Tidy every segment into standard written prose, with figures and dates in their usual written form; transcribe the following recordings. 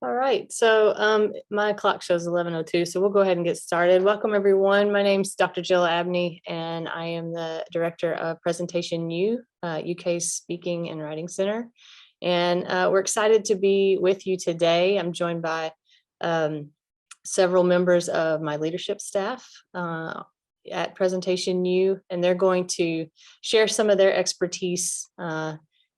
All right, so my clock shows 11:02, so we'll go ahead and get started. Welcome, everyone. My name's Dr. Jill Abney, and I am the Director of Presentation U, UK's Speaking and Writing Center. And we're excited to be with you today. I'm joined by several members of my leadership staff at Presentation U, and they're going to share some of their expertise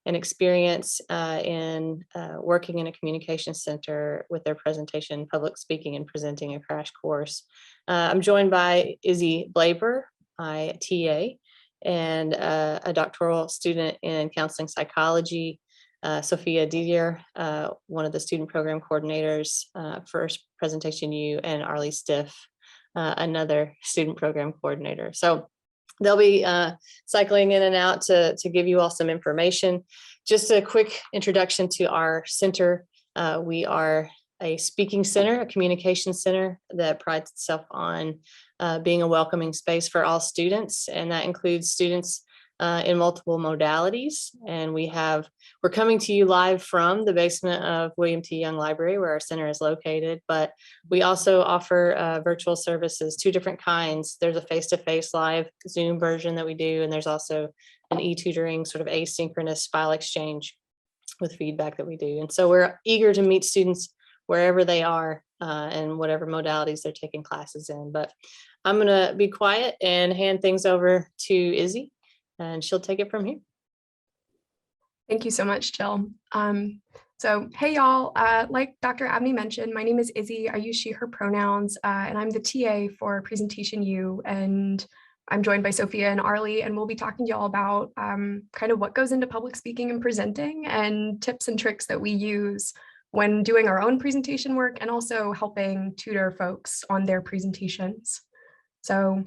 and experience in working in a communication center with their presentation, public speaking, and presenting a crash course. I'm joined by Izzy Blaber, my TA, and a doctoral student in counseling psychology, Sophia Didier, one of the student program coordinators for Presentation U, and Arlie Stiff, another student program coordinator. So they'll be cycling in and out to give you all some information. Just a quick introduction to our center. We are a speaking center, a communication center that prides itself on being a welcoming space for all students, and that includes students in multiple modalities. And we're coming to you live from the basement of William T. Young Library, where our center is located, but we also offer virtual services, two different kinds. There's a face-to-face live Zoom version that we do, and there's also an e-tutoring sort of asynchronous file exchange with feedback that we do. And so we're eager to meet students wherever they are and whatever modalities they're taking classes in. But I'm gonna be quiet and hand things over to Izzy, and she'll take it from here. Thank you so much, Jill. So hey, y'all, like Dr. Abney mentioned, my name is Izzy. I use she, her pronouns, and I'm the TA for Presentation U, and I'm joined by Sophia and Arlie, and we'll be talking to y'all about kind of what goes into public speaking and presenting and tips and tricks that we use when doing our own presentation work and also helping tutor folks on their presentations. So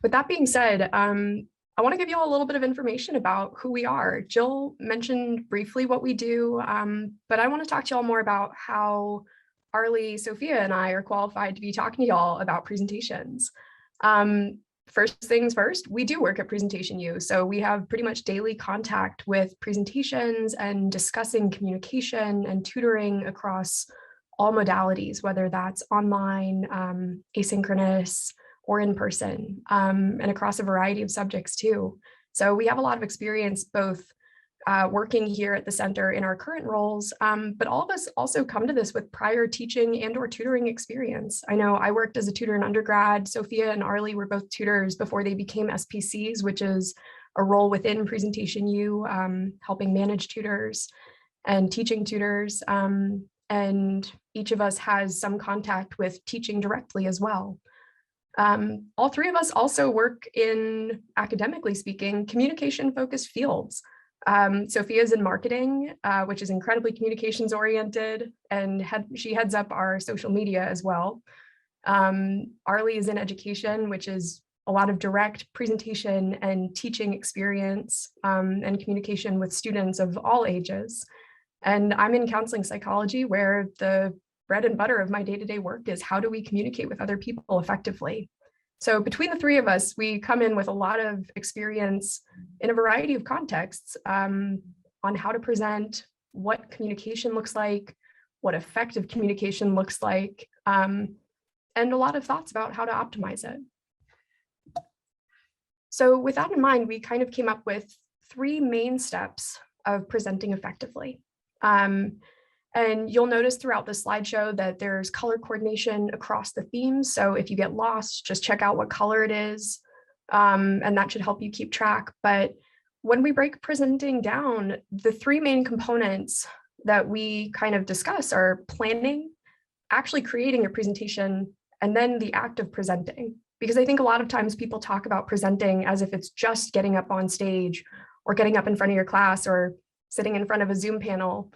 with that being said, I want to give you all a little bit of information about who we are. Jill mentioned briefly what we do, but I want to talk to y'all more about how Arlie, Sophia, and I are qualified to be talking to y'all about presentations. First things first, we do work at Presentation U, so we have pretty much daily contact with presentations and discussing communication and tutoring across all modalities, whether that's online, asynchronous, or in person, and across a variety of subjects too. So we have a lot of experience both working here at the center in our current roles, but all of us also come to this with prior teaching and or tutoring experience. I know I worked as a tutor in undergrad. Sophia and Arlie were both tutors before they became SPCs, which is a role within Presentation U, helping manage tutors and teaching tutors. And each of us has some contact with teaching directly as well. All three of us also work in, academically speaking, communication-focused fields. Sophia's in marketing, which is incredibly communications oriented, and she heads up our social media as well. Arlie is in education, which is a lot of direct presentation and teaching experience and communication with students of all ages. And I'm in counseling psychology, where the bread and butter of my day-to-day work is how do we communicate with other people effectively. So between the three of us, we come in with a lot of experience in a variety of contexts on how to present, what communication looks like, what effective communication looks like, and a lot of thoughts about how to optimize it. So with that in mind, we kind of came up with three main steps of presenting effectively. And you'll notice throughout the slideshow that there's color coordination across the themes. So if you get lost, just check out what color it is, and that should help you keep track. But when we break presenting down, the three main components that we kind of discuss are planning, actually creating your presentation, and then the act of presenting. Because I think a lot of times people talk about presenting as if it's just getting up on stage or getting up in front of your class or sitting in front of a Zoom panel.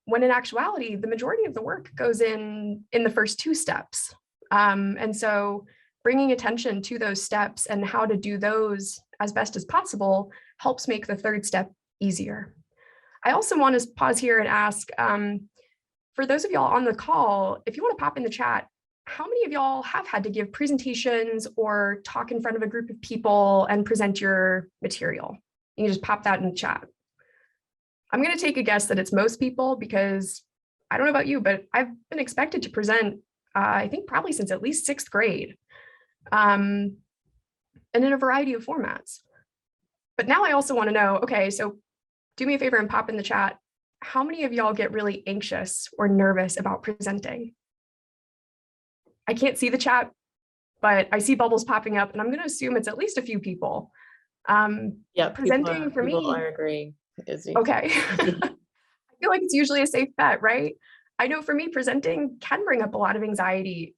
When in actuality, the majority of the work goes in the first two steps. And so bringing attention to those steps and how to do those as best as possible helps make the third step easier. I also want to pause here and ask, for those of y'all on the call, if you want to pop in the chat, how many of y'all have had to give presentations or talk in front of a group of people and present your material? You can just pop that in the chat. I'm going to take a guess that it's most people because I don't know about you, but I've been expected to present, I think probably since at least 6th grade, and in a variety of formats. But now I also want to know, okay, so do me a favor and pop in the chat. How many of y'all get really anxious or nervous about presenting? I can't see the chat, but I see bubbles popping up, and I'm going to assume it's at least a few people. Yeah, Presenting for people me. are agreeing. Okay. I feel like it's usually a safe bet, right? I know for me, presenting can bring up a lot of anxiety,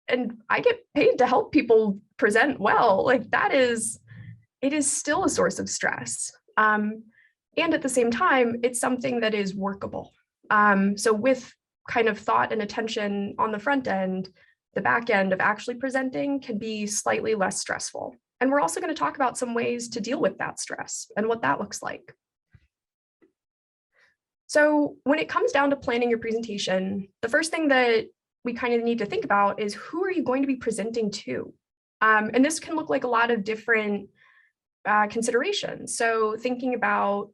and I get paid to help people present well. Like it is still a source of stress. And at the same time, it's something that is workable. So with kind of thought and attention on the front end, the back end of actually presenting can be slightly less stressful. And we're also going to talk about some ways to deal with that stress and what that looks like. So when it comes down to planning your presentation, the first thing that we kind of need to think about is who are you going to be presenting to? And this can look like a lot of different considerations. So thinking about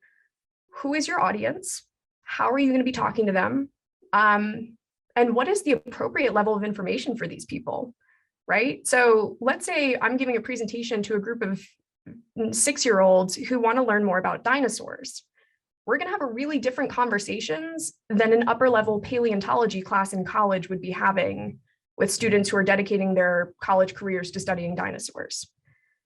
who is your audience? How are you going to be talking to them? And what is the appropriate level of information for these people, right? So let's say I'm giving a presentation to a group of 6-year-olds who want to learn more about dinosaurs. We're going to have a really different conversations than an upper level paleontology class in college would be having with students who are dedicating their college careers to studying dinosaurs.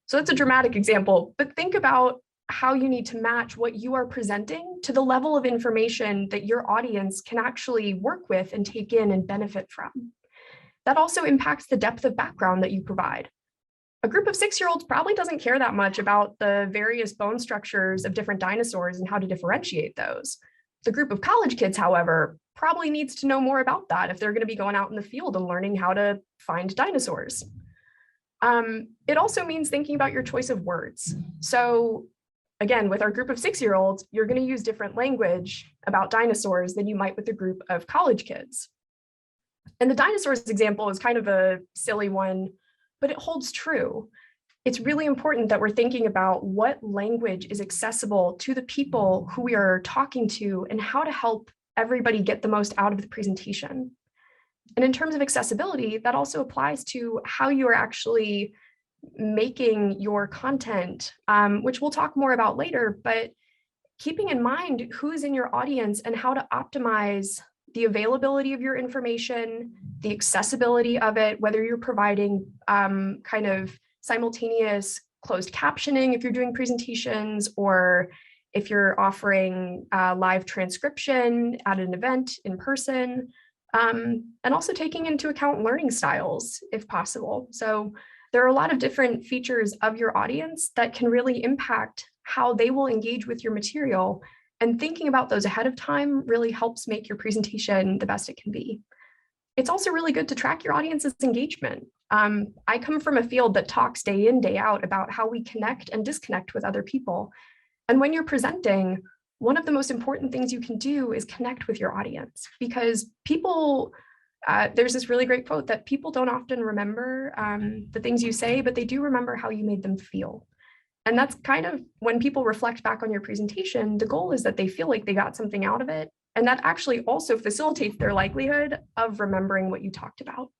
So that's a dramatic example, but think about how you need to match what you are presenting to the level of information that your audience can actually work with and take in and benefit from. That also impacts the depth of background that you provide. A group of 6-year-olds probably doesn't care that much about the various bone structures of different dinosaurs and how to differentiate those. The group of college kids, however, probably needs to know more about that if they're going to be going out in the field and learning how to find dinosaurs. It also means thinking about your choice of words. So again, with our group of 6-year-olds, you're going to use different language about dinosaurs than you might with a group of college kids. And the dinosaurs example is kind of a silly one, but it holds true. It's really important that we're thinking about what language is accessible to the people who we are talking to and how to help everybody get the most out of the presentation. And in terms of accessibility, that also applies to how you are actually making your content, which we'll talk more about later, but keeping in mind who is in your audience and how to optimize the availability of your information, the accessibility of it, whether you're providing kind of simultaneous closed captioning if you're doing presentations, or if you're offering live transcription at an event in person, and also taking into account learning styles if possible. So there are a lot of different features of your audience that can really impact how they will engage with your material. And thinking about those ahead of time really helps make your presentation the best it can be. It's also really good to track your audience's engagement. I come from a field that talks day in, day out about how we connect and disconnect with other people. And when you're presenting, one of the most important things you can do is connect with your audience, because people, there's this really great quote that people don't often remember the things you say, but they do remember how you made them feel. And that's kind of when people reflect back on your presentation, the goal is that they feel like they got something out of it. And that actually also facilitates their likelihood of remembering what you talked about.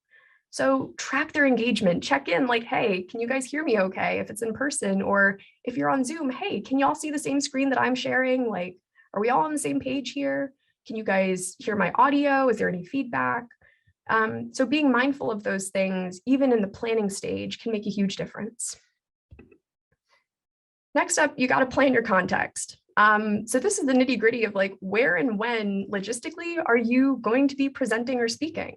So track their engagement, check in like, hey, can you guys hear me okay? If it's in person, or if you're on Zoom, hey, can you all see the same screen that I'm sharing? Like, are we all on the same page here? Can you guys hear my audio? Is there any feedback? So being mindful of those things, even in the planning stage, can make a huge difference. Next up, you got to plan your context. So this is the nitty gritty of like, where and when logistically are you going to be presenting or speaking?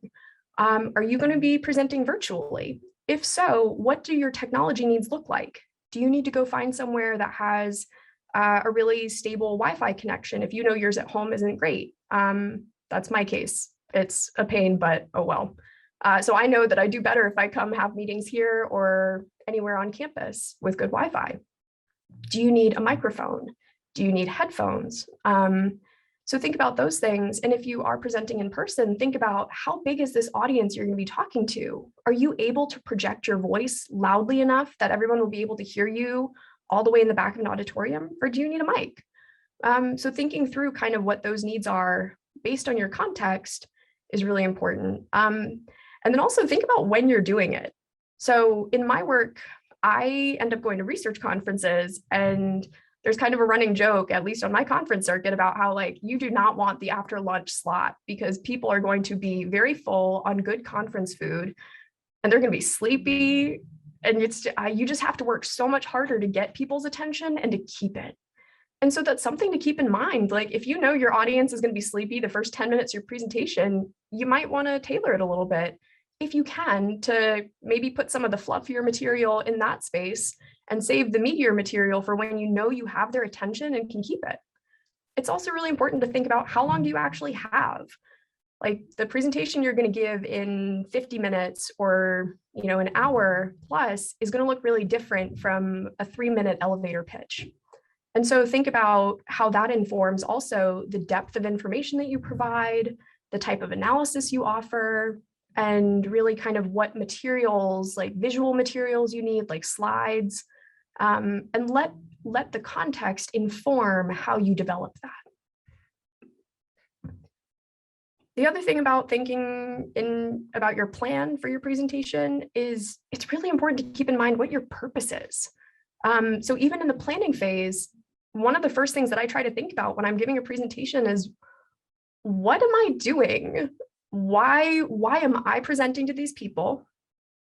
Are you going to be presenting virtually? If so, what do your technology needs look like? Do you need to go find somewhere that has a really stable Wi-Fi connection if you know yours at home isn't great? That's my case. It's a pain, but oh well. So I know that I do better if I come have meetings here or anywhere on campus with good Wi-Fi. Do you need a microphone? Do you need headphones? So think about those things. And if you are presenting in person, think about how big is this audience you're going to be talking to? Are you able to project your voice loudly enough that everyone will be able to hear you all the way in the back of an auditorium? Or do you need a mic? So thinking through kind of what those needs are based on your context is really important. And then also think about when you're doing it. So in my work, I end up going to research conferences, and there's kind of a running joke, at least on my conference circuit, about how like you do not want the after lunch slot because people are going to be very full on good conference food and they're going to be sleepy. And you just have to work so much harder to get people's attention and to keep it. And so that's something to keep in mind. Like if you know your audience is going to be sleepy the first 10 minutes of your presentation, you might want to tailor it a little bit if you can, to maybe put some of the fluffier material in that space and save the meatier material for when you know you have their attention and can keep it. It's also really important to think about how long do you actually have? Like the presentation you're going to give in 50 minutes or an hour plus is going to look really different from a 3-minute elevator pitch. And so think about how that informs also the depth of information that you provide, the type of analysis you offer, and really kind of what materials, like visual materials you need, like slides, and let the context inform how you develop that. The other thing about thinking about your plan for your presentation is it's really important to keep in mind what your purpose is. So even in the planning phase, one of the first things that I try to think about when I'm giving a presentation is, what am I doing? Why am I presenting to these people?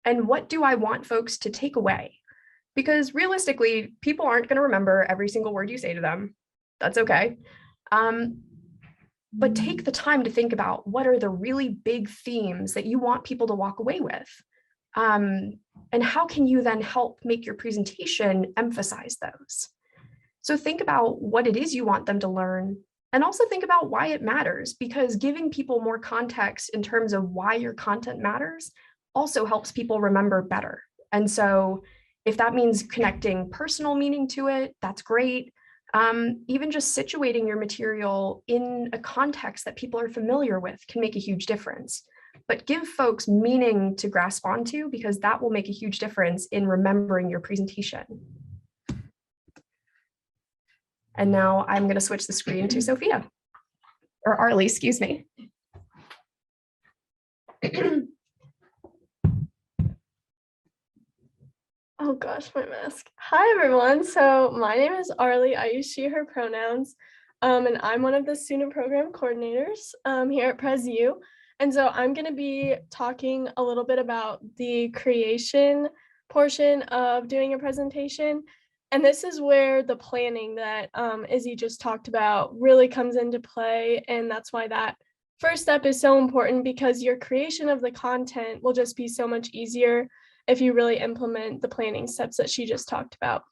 And what do I want folks to take away? Because realistically, people aren't going to remember every single word you say to them. That's okay. But take the time to think about what are the really big themes that you want people to walk away with. And how can you then help make your presentation emphasize those? So think about what it is you want them to learn, and also think about why it matters, because giving people more context in terms of why your content matters also helps people remember better. And so if that means connecting personal meaning to it, that's great. Even just situating your material in a context that people are familiar with can make a huge difference. But give folks meaning to grasp onto, because that will make a huge difference in remembering your presentation. And now I'm going to switch the screen to Sophia, or Arlie, excuse me. Oh gosh, my mask. Hi everyone. So my name is Arlie. I use she, her pronouns. And I'm one of the student program coordinators here at PresU. And so I'm going to be talking a little bit about the creation portion of doing a presentation. And this is where the planning that Izzy just talked about really comes into play. And that's why that first step is so important, because your creation of the content will just be so much easier if you really implement the planning steps that she just talked about.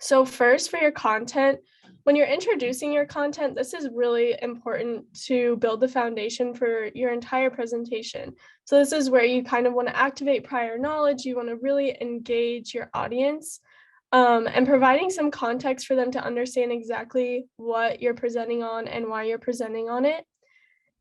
So first, for your content, when you're introducing your content, this is really important to build the foundation for your entire presentation. So this is where you kind of want to activate prior knowledge. You want to really engage your audience and providing some context for them to understand exactly what you're presenting on and why you're presenting on it.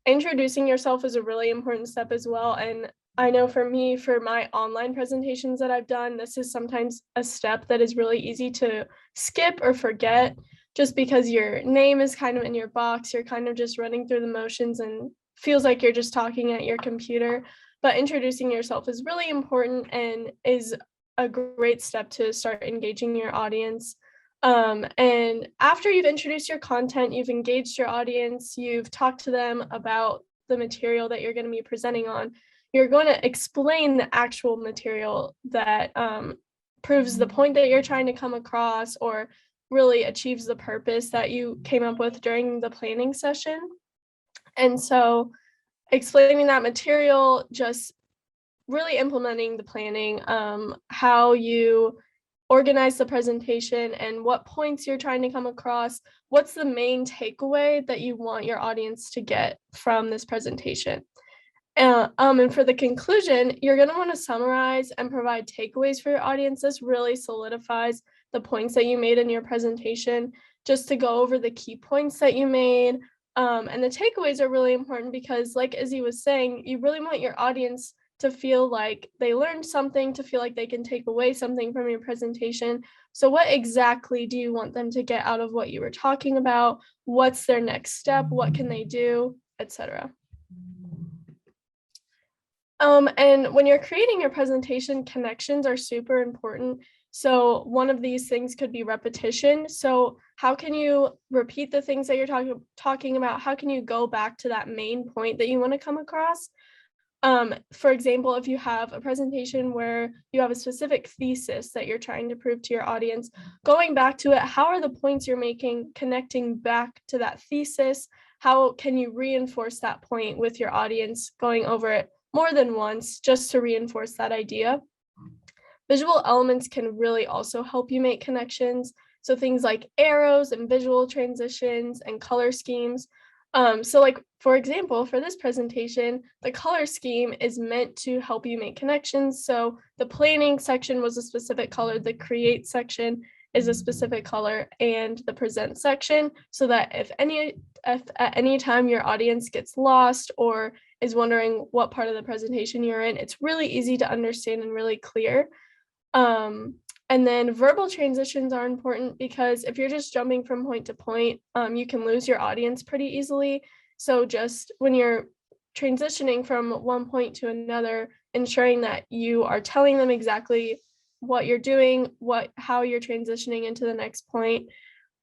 Introducing yourself is a really important step as well. And I know for me, for my online presentations that I've done, this is sometimes a step that is really easy to skip or forget, just because your name is kind of in your box. You're kind of just running through the motions and feels like you're just talking at your computer. But introducing yourself is really important and is a great step to start engaging your audience. And after you've introduced your content, you've engaged your audience, you've talked to them about the material that you're going to be presenting on, you're going to explain the actual material that proves the point that you're trying to come across, or really achieves the purpose that you came up with during the planning session. And so explaining that material, just really implementing the planning, how you organize the presentation and what points you're trying to come across. What's the main takeaway that you want your audience to get from this presentation? And for the conclusion, you're going to want to summarize and provide takeaways for your audience. This really solidifies the points that you made in your presentation, just to go over the key points that you made. And the takeaways are really important because, like Izzy was saying, you really want your audience to feel like they learned something, to feel like they can take away something from your presentation. So what exactly do you want them to get out of what you were talking about? What's their next step? What can they do, etc. And when you're creating your presentation, connections are super important. So one of these things could be repetition. So how can you repeat the things that you're talking about? How can you go back to that main point that you want to come across? For example, if you have a presentation where you have a specific thesis that you're trying to prove to your audience, going back to it, how are the points you're making connecting back to that thesis? How can you reinforce that point with your audience, going over it more than once just to reinforce that idea? Visual elements can really also help you make connections. So things like arrows and visual transitions and color schemes. So like, for example, for this presentation, the color scheme is meant to help you make connections. So the planning section was a specific color, the create section is a specific color, and the present section, so that if at any time your audience gets lost or is wondering what part of the presentation you're in, it's really easy to understand and really clear. And then verbal transitions are important because if you're just jumping from point to point, you can lose your audience pretty easily. So just when you're transitioning from one point to another, ensuring that you are telling them exactly what you're doing, how you're transitioning into the next point.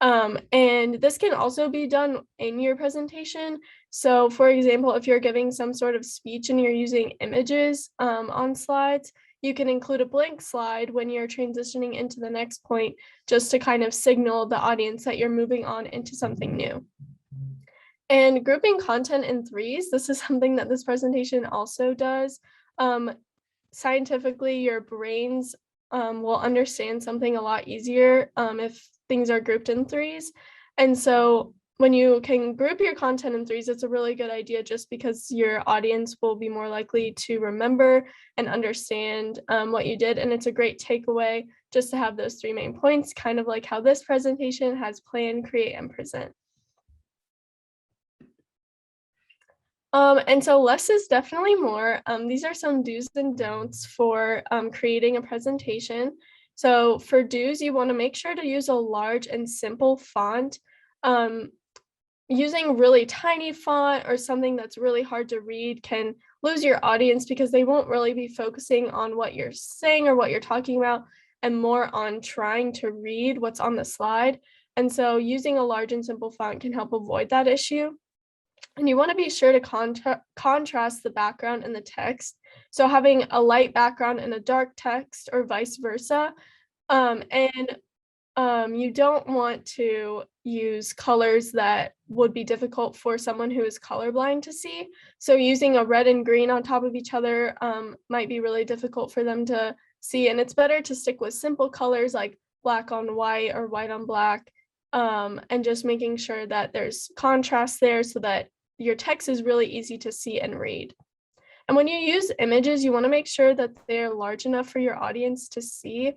And this can also be done in your presentation. So for example, if you're giving some sort of speech and you're using images on slides, you can include a blank slide when you're transitioning into the next point, just to kind of signal the audience that you're moving on into something new. And grouping content in threes, this is something that this presentation also does. Scientifically, your brains will understand something a lot easier if things are grouped in threes. And so when you can group your content in threes, it's a really good idea just because your audience will be more likely to remember and understand what you did. And it's a great takeaway just to have those three main points, kind of like how this presentation has plan, create, and present. And so less is definitely more. These are some do's and don'ts for creating a presentation. So for do's, you want to make sure to use a large and simple font. Using really tiny font or something that's really hard to read can lose your audience because they won't really be focusing on what you're saying or what you're talking about and more on trying to read what's on the slide. And so using a large and simple font can help avoid that issue. And you want to be sure to contrast the background and the text. So having a light background and a dark text or vice versa. You don't want to use colors that would be difficult for someone who is colorblind to see. So using a red and green on top of each other might be really difficult for them to see. And it's better to stick with simple colors like black on white or white on black, and just making sure that there's contrast there so that your text is really easy to see and read. And when you use images, you want to make sure that they're large enough for your audience to see.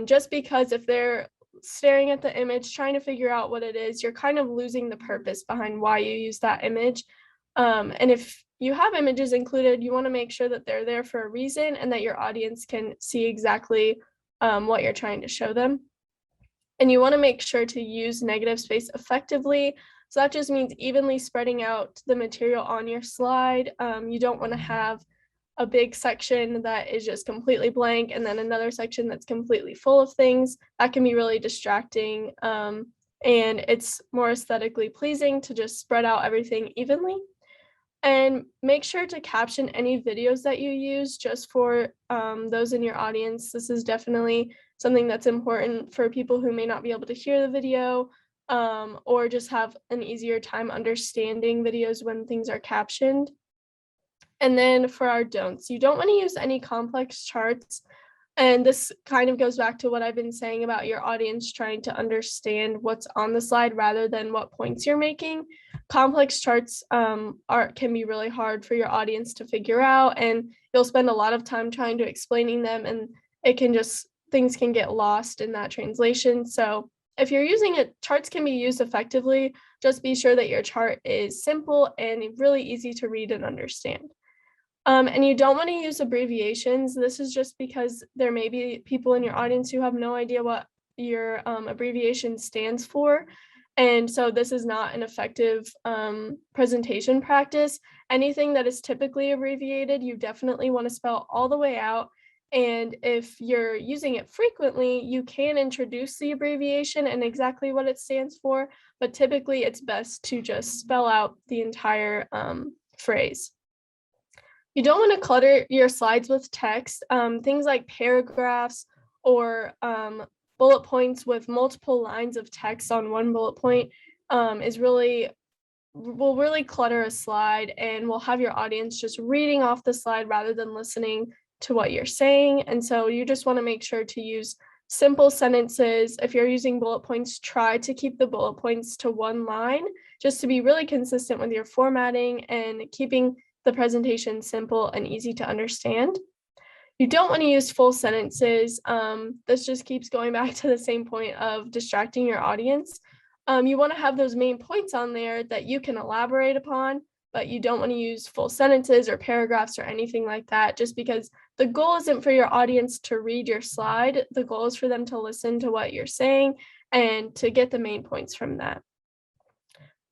Just because if they're staring at the image, trying to figure out what it is, you're kind of losing the purpose behind why you use that image. And if you have images included, you want to make sure that they're there for a reason and that your audience can see exactly what you're trying to show them. And you want to make sure to use negative space effectively. So that just means evenly spreading out the material on your slide. You don't want to have a big section that is just completely blank and then another section that's completely full of things. That can be really distracting, and it's more aesthetically pleasing to just spread out everything evenly. And make sure to caption any videos that you use just for those in your audience. This is definitely something that's important for people who may not be able to hear the video, or just have an easier time understanding videos when things are captioned. And then for our don'ts, you don't want to use any complex charts. And this kind of goes back to what I've been saying about your audience trying to understand what's on the slide rather than what points you're making. Complex charts can be really hard for your audience to figure out, and you'll spend a lot of time trying to explaining them, and things can get lost in that translation. So if you're using it, charts can be used effectively. Just be sure that your chart is simple and really easy to read and understand. And you don't want to use abbreviations. This is just because there may be people in your audience who have no idea what your abbreviation stands for. And so this is not an effective presentation practice. Anything that is typically abbreviated, you definitely want to spell all the way out. And if you're using it frequently, you can introduce the abbreviation and exactly what it stands for, but typically it's best to just spell out the entire phrase. You don't want to clutter your slides with text. Things like paragraphs or bullet points with multiple lines of text on one bullet point will really clutter a slide and will have your audience just reading off the slide rather than listening to what you're saying. And so you just want to make sure to use simple sentences. If you're using bullet points, try to keep the bullet points to one line just to be really consistent with your formatting and keeping the presentation simple and easy to understand. You don't want to use full sentences. This just keeps going back to the same point of distracting your audience. You want to have those main points on there that you can elaborate upon, but you don't want to use full sentences or paragraphs or anything like that, just because the goal isn't for your audience to read your slide. The goal is for them to listen to what you're saying and to get the main points from that.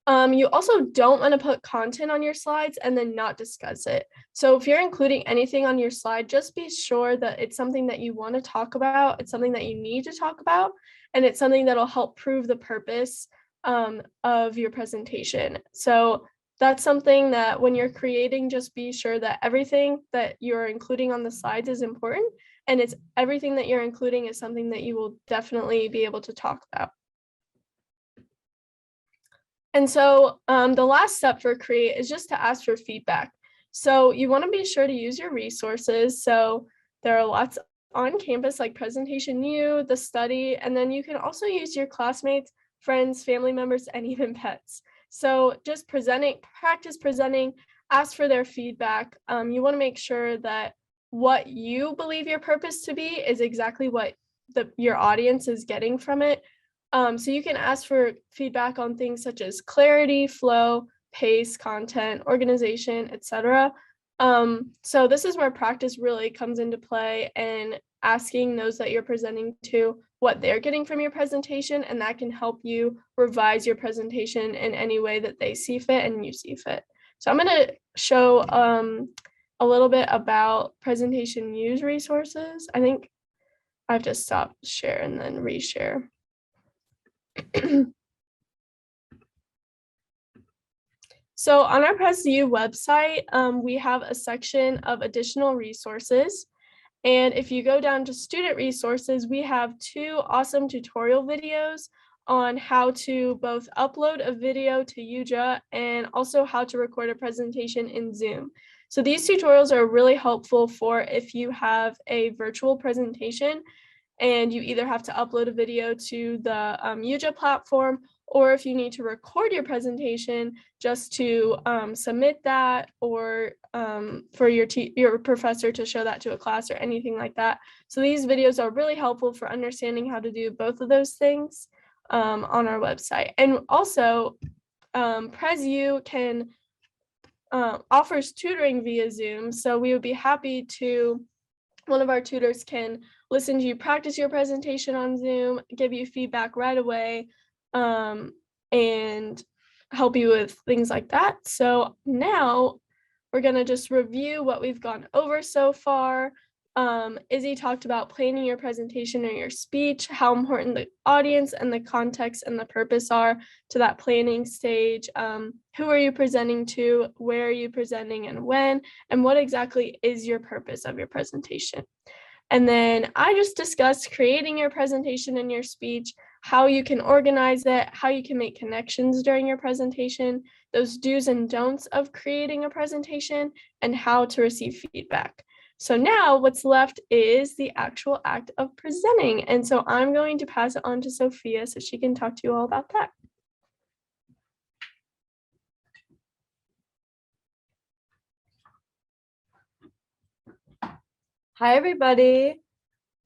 You also don't want to put content on your slides and then not discuss it. So if you're including anything on your slide, just be sure that it's something that you want to talk about, it's something that you need to talk about, and it's something that'll help prove the purpose of your presentation. So that's something that when you're creating, just be sure that everything that you're including on the slides is important, and it's everything that you're including is something that you will definitely be able to talk about. And so the last step for Create is just to ask for feedback. So you want to be sure to use your resources. So there are lots on campus like Presentation U, The Study, and then you can also use your classmates, friends, family members, and even pets. So just practice presenting, ask for their feedback. You want to make sure that what you believe your purpose to be is exactly what your audience is getting from it. So you can ask for feedback on things such as clarity, flow, pace, content, organization, etc. So this is where practice really comes into play and asking those that you're presenting to what they're getting from your presentation, and that can help you revise your presentation in any way that they see fit and you see fit. So I'm going to show a little bit about Presentation U's resources. I think I have to stop share and then reshare. So on our PresU website, we have a section of additional resources. And if you go down to student resources, we have 2 awesome tutorial videos on how to both upload a video to UJA and also how to record a presentation in Zoom. So these tutorials are really helpful for if you have a virtual presentation and you either have to upload a video to the UJA platform, or if you need to record your presentation just to submit that, or for your professor to show that to a class or anything like that. So these videos are really helpful for understanding how to do both of those things on our website. And also PresU can offers tutoring via Zoom. So we would be happy to, one of our tutors can listen to you practice your presentation on Zoom, give you feedback right away, and help you with things like that. So now we're going to just review what we've gone over so far. Izzy talked about planning your presentation or your speech, how important the audience and the context and the purpose are to that planning stage. Who are you presenting to? Where are you presenting and when? And what exactly is your purpose of your presentation? And then I just discussed creating your presentation and your speech, how you can organize it, how you can make connections during your presentation, those do's and don'ts of creating a presentation, and how to receive feedback. So now what's left is the actual act of presenting. And so I'm going to pass it on to Sophia so she can talk to you all about that. Hi, everybody.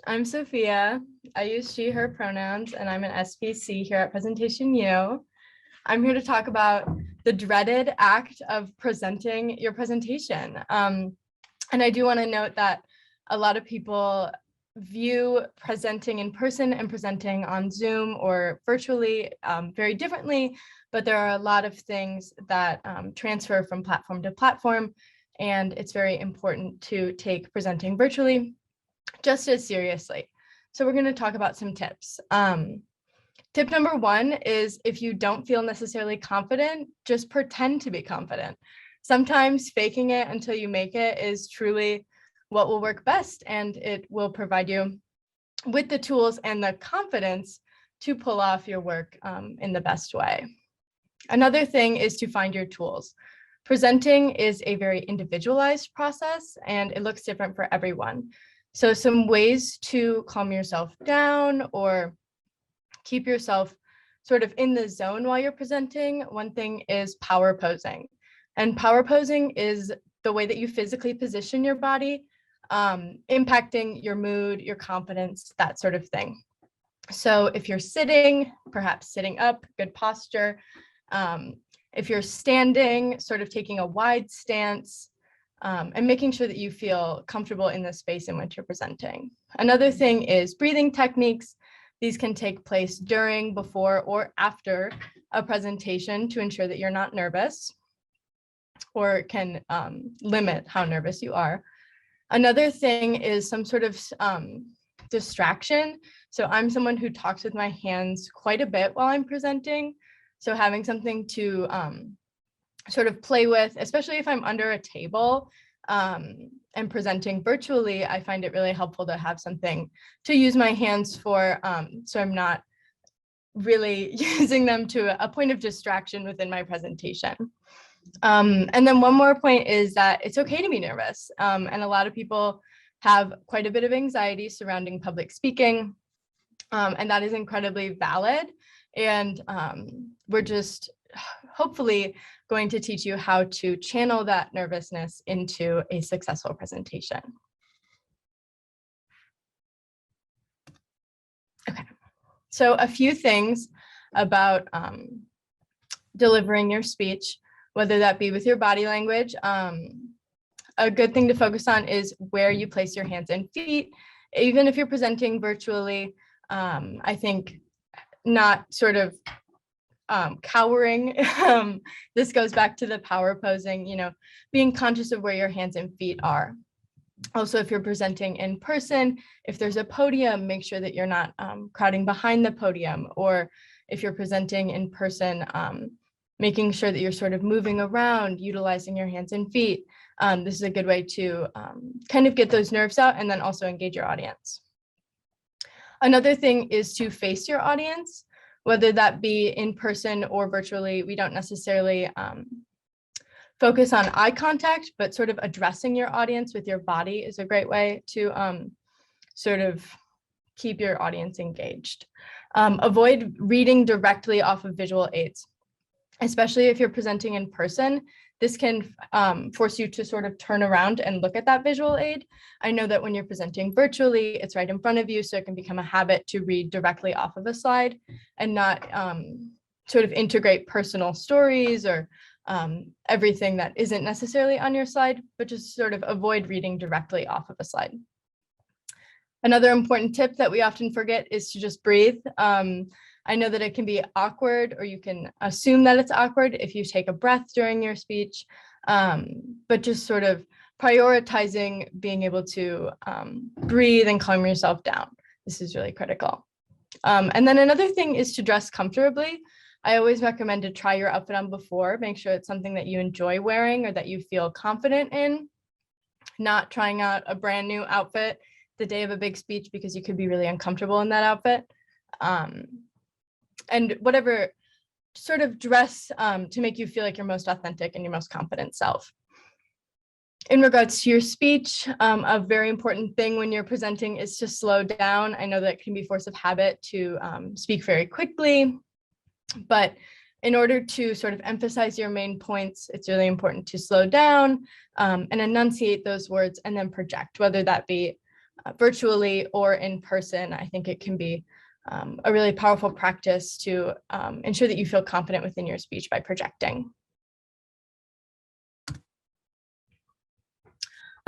I'm Sophia. I use she, her pronouns, and I'm an SPC here at Presentation U. I'm here to talk about the dreaded act of presenting your presentation. And I do want to note that a lot of people view presenting in person and presenting on Zoom or virtually very differently, but there are a lot of things that transfer from platform to platform, and it's very important to take presenting virtually just as seriously. So we're going to talk about some tips. Tip number one is, if you don't feel necessarily confident, just pretend to be confident. Sometimes faking it until you make it is truly what will work best, and it will provide you with the tools and the confidence to pull off your work in the best way. Another thing is to find your tools. Presenting is a very individualized process, and it looks different for everyone. So some ways to calm yourself down or keep yourself sort of in the zone while you're presenting. One thing is power posing. And power posing is the way that you physically position your body, impacting your mood, your confidence, that sort of thing. So if you're sitting, perhaps sitting up, good posture. If you're standing, sort of taking a wide stance, and making sure that you feel comfortable in the space in which you're presenting. Another thing is breathing techniques. These can take place during, before, or after a presentation to ensure that you're not nervous, or can limit how nervous you are. Another thing is some sort of distraction. So I'm someone who talks with my hands quite a bit while I'm presenting. So having something to sort of play with, especially if I'm under a table and presenting virtually, I find it really helpful to have something to use my hands for, so I'm not really using them to a point of distraction within my presentation. And then one more point is that it's okay to be nervous. And a lot of people have quite a bit of anxiety surrounding public speaking, and that is incredibly valid. And we're just hopefully going to teach you how to channel that nervousness into a successful presentation. Okay, so a few things about delivering your speech, whether that be with your body language. A good thing to focus on is where you place your hands and feet. Even if you're presenting virtually, I think not sort of cowering. This goes back to the power posing, being conscious of where your hands and feet are. Also, if you're presenting in person, if there's a podium, make sure that you're not crowding behind the podium. Or if you're presenting in person, making sure that you're sort of moving around, utilizing your hands and feet. This is a good way to kind of get those nerves out and then also engage your audience. Another thing is to face your audience, whether that be in person or virtually. We don't necessarily focus on eye contact, but sort of addressing your audience with your body is a great way to sort of keep your audience engaged. Avoid reading directly off of visual aids, especially if you're presenting in person. This can force you to sort of turn around and look at that visual aid. I know that when you're presenting virtually, it's right in front of you, so it can become a habit to read directly off of a slide and not sort of integrate personal stories or everything that isn't necessarily on your slide, but just sort of avoid reading directly off of a slide. Another important tip that we often forget is to just breathe. I know that it can be awkward, or you can assume that it's awkward if you take a breath during your speech, but just sort of prioritizing being able to breathe and calm yourself down. This is really critical. And then another thing is to dress comfortably. I always recommend to try your outfit on before. Make sure it's something that you enjoy wearing or that you feel confident in, not trying out a brand new outfit the day of a big speech because you could be really uncomfortable in that outfit. And whatever sort of dress to make you feel like your most authentic and your most confident self. In regards to your speech, a very important thing when you're presenting is to slow down. I know that it can be force of habit to speak very quickly, but in order to sort of emphasize your main points, it's really important to slow down and enunciate those words and then project, whether that be virtually or in person. I think it can be a really powerful practice to ensure that you feel confident within your speech by projecting.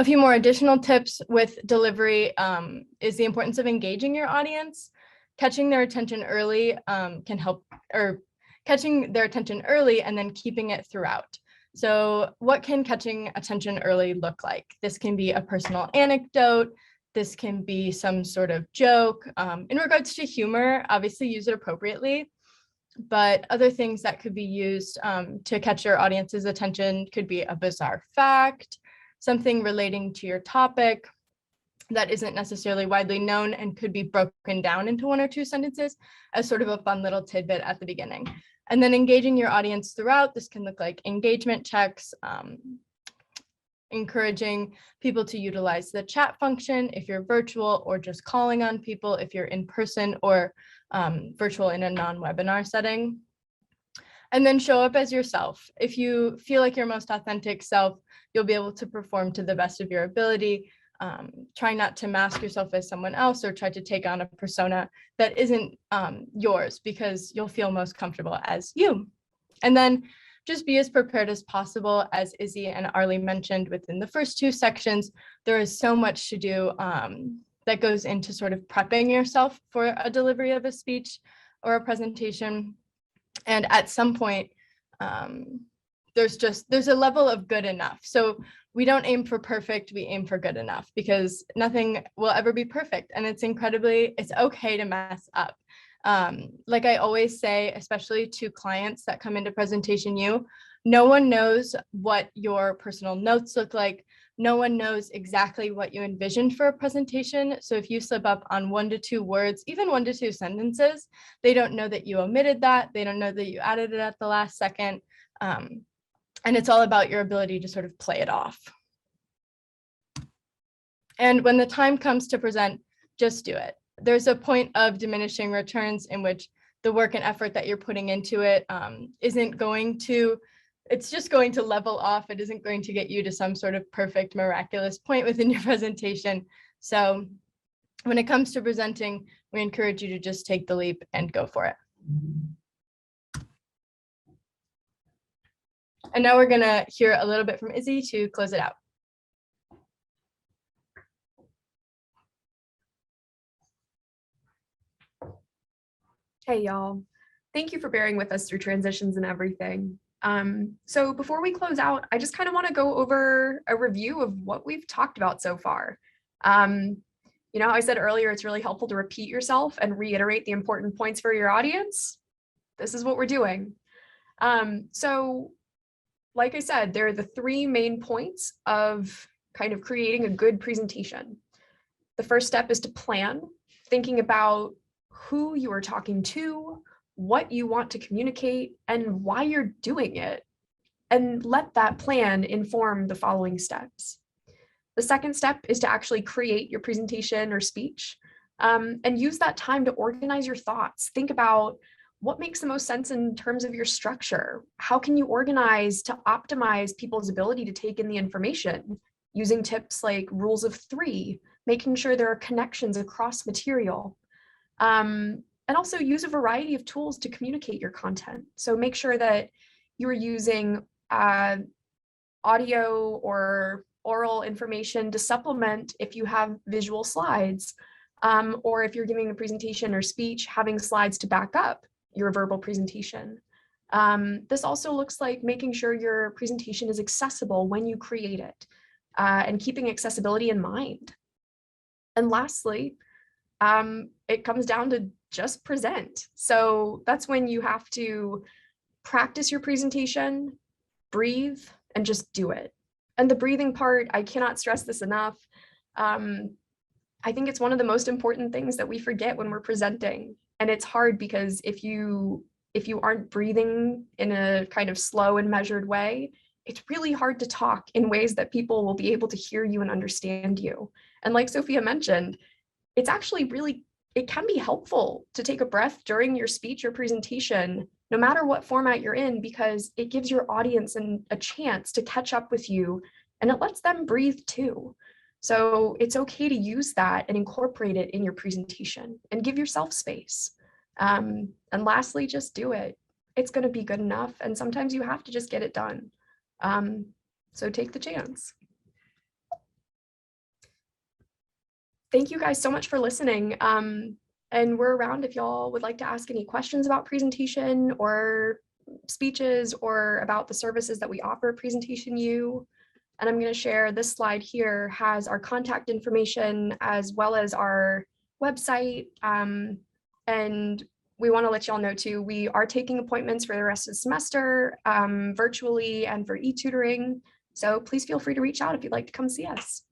A few more additional tips with delivery is the importance of engaging your audience. Catching their attention early can help, or catching their attention early and then keeping it throughout. So what can catching attention early look like? This can be a personal anecdote. This can be some sort of joke. In regards to humor, obviously use it appropriately, but other things that could be used to catch your audience's attention could be a bizarre fact, something relating to your topic that isn't necessarily widely known and could be broken down into 1 or 2 sentences as sort of a fun little tidbit at the beginning. And then engaging your audience throughout. This can look like engagement checks, encouraging people to utilize the chat function if you're virtual, or just calling on people if you're in person or virtual in a non-webinar setting. And then show up as yourself. If you feel like your most authentic self, you'll be able to perform to the best of your ability. Try not to mask yourself as someone else or try to take on a persona that isn't yours, because you'll feel most comfortable as you. And then just be as prepared as possible. As Izzy and Arlie mentioned within the first 2 sections, there is so much to do that goes into sort of prepping yourself for a delivery of a speech or a presentation. And at some point, there's a level of good enough. So we don't aim for perfect, we aim for good enough, because nothing will ever be perfect. And it's okay to mess up. Like I always say, especially to clients that come into Presentation U, no one knows what your personal notes look like. No one knows exactly what you envisioned for a presentation. So if you slip up on 1 to 2 words, even 1 to 2 sentences, they don't know that you omitted that. They don't know that you added it at the last second. And it's all about your ability to sort of play it off. And when the time comes to present, just do it. There's a point of diminishing returns in which the work and effort that you're putting into it it's just going to level off. It isn't going to get you to some sort of perfect, miraculous point within your presentation. So when it comes to presenting, we encourage you to just take the leap and go for it. And now we're going to hear a little bit from Izzy to close it out. Hey, y'all. Thank you for bearing with us through transitions and everything. So before we close out, I just kind of want to go over a review of what we've talked about so far. I said earlier, it's really helpful to repeat yourself and reiterate the important points for your audience. This is what we're doing. So like I said, there are the 3 main points of kind of creating a good presentation. The first step is to plan, thinking about who you are talking to, what you want to communicate, and why you're doing it. And let that plan inform the following steps. The second step is to actually create your presentation or speech, and use that time to organize your thoughts. Think about what makes the most sense in terms of your structure. How can you organize to optimize people's ability to take in the information, using tips like rules of 3, making sure there are connections across material. And also use a variety of tools to communicate your content. So make sure that you're using audio or oral information to supplement if you have visual slides, or if you're giving a presentation or speech, having slides to back up your verbal presentation. This also looks like making sure your presentation is accessible when you create it, and keeping accessibility in mind. And lastly, it comes down to just present. So that's when you have to practice your presentation, breathe, and just do it. And the breathing part, I cannot stress this enough. I think it's one of the most important things that we forget when we're presenting. And it's hard because if you aren't breathing in a kind of slow and measured way, it's really hard to talk in ways that people will be able to hear you and understand you. And like Sophia mentioned, it's actually it can be helpful to take a breath during your speech or presentation, no matter what format you're in, because it gives your audience a chance to catch up with you, and it lets them breathe too. So it's okay to use that and incorporate it in your presentation and give yourself space. And lastly, just do it. It's going to be good enough. And sometimes you have to just get it done. So take the chance. thank you guys so much for listening. And we're around if y'all would like to ask any questions about presentation or speeches or about the services that we offer at Presentation U. And I'm going to share this slide here has our contact information as well as our website. And we want to let y'all know too, we are taking appointments for the rest of the semester virtually and for e-tutoring. So please feel free to reach out if you'd like to come see us.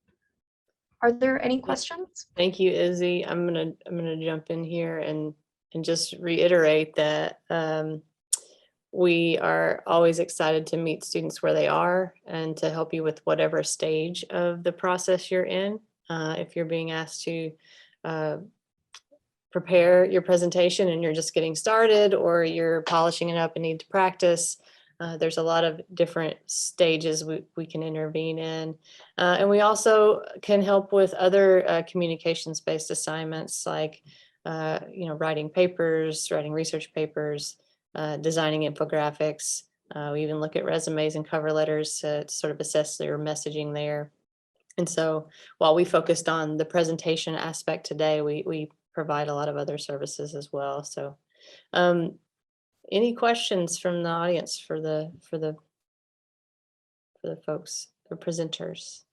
Are there any questions? Thank you, Izzy. I'm gonna jump in here and just reiterate that we are always excited to meet students where they are and to help you with whatever stage of the process you're in. If you're being asked to prepare your presentation and you're just getting started, or you're polishing it up and need to practice, there's a lot of different stages we can intervene in. And we also can help with other communications-based assignments like writing papers, writing research papers, designing infographics. We even look at resumes and cover letters to sort of assess their messaging there. And so while we focused on the presentation aspect today, we provide a lot of other services as well. So any questions from the audience for the folks, the presenters?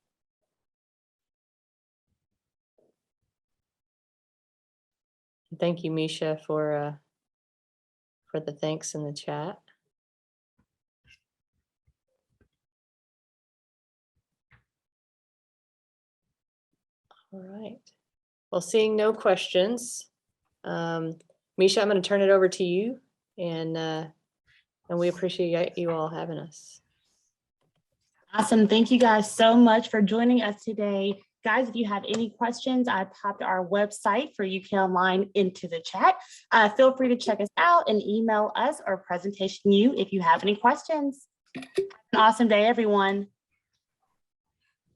Thank you, Misha, for the thanks in the chat. All right. Well, seeing no questions, Misha, I'm going to turn it over to you, and we appreciate you all having us. Awesome. Thank you guys so much for joining us today. Guys, if you have any questions, I popped our website for UK Online into the chat. Feel free to check us out and email us or Presentation U if you have any questions. Have an awesome day, everyone.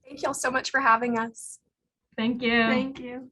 Thank y'all so much for having us. Thank you. Thank you.